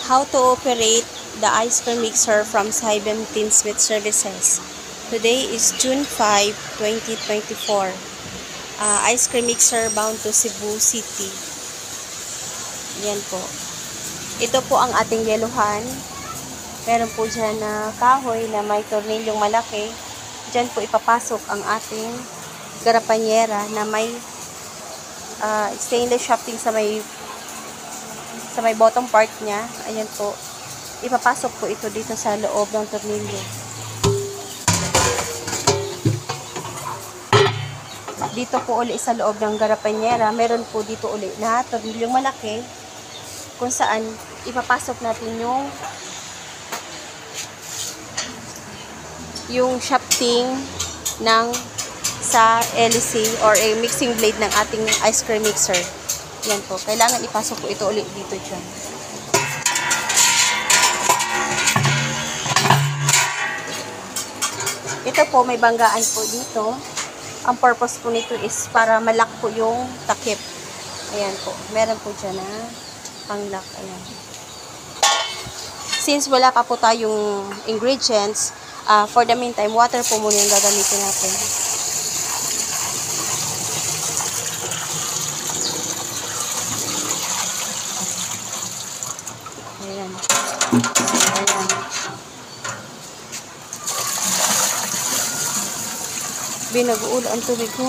How to operate the ice cream mixer from Saibem Tinsmith Services. Today is June 5, 2024. Ice cream mixer bound to Cebu City. Yan po. Ito po ang ating yeluhan. Meron po dyan na kahoy na may tornilyong malaki. Dyan po ipapasok ang ating garapanyera na may stainless shafting sa may bottom part niya. Ayan po. Ipapasok po ito dito sa loob ng tornilyo. Dito po uli sa loob ng garapanyera, meron po dito uli na tornilyong malaki kung saan ipapasok natin yung shafting ng sa LC or a mixing blade ng ating ice cream mixer. Yan po. Kailangan ipasok po ito ulit dito dyan. Ito po, may banggaan po dito. Ang purpose po nito is para malak po yung takip. Ayan po. Meron po dyan na pang-lock. Ayan. Since wala pa po tayong ingredients, for the meantime, water po muna yung gagamitin natin. Ayan. Ayan. Binag-uul ang tubig ko.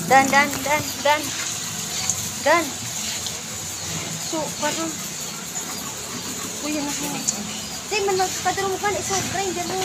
Dan. So, parang kuya na ko. Say, man, magpadaro mo ka na isang grinder mo.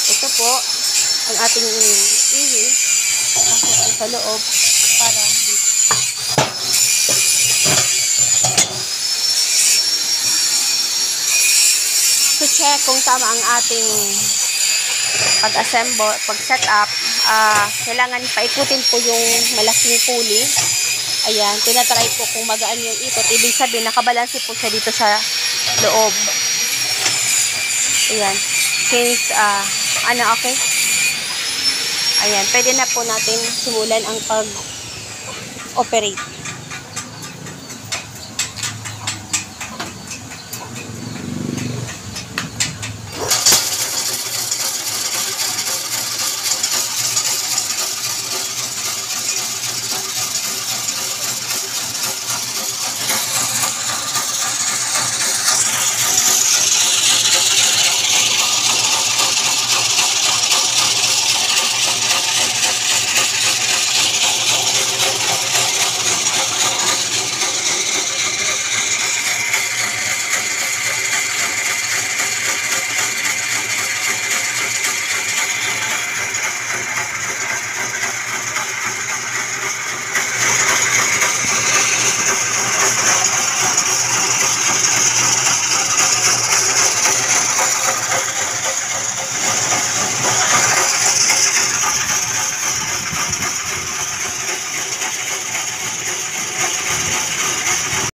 Ito po ang ating ihi pasok sa loob para dito. To check kung tama ang ating pag-assemble, pag-set up, kailangan paikutin po yung malaking pulley. Ayan, tinatry po kung magaan yung ikot. Ibig sabihin, nakabalansi po siya dito sa loob. Ayan. Since, okay? Ayan, pwede na po natin simulan ang pag-operate.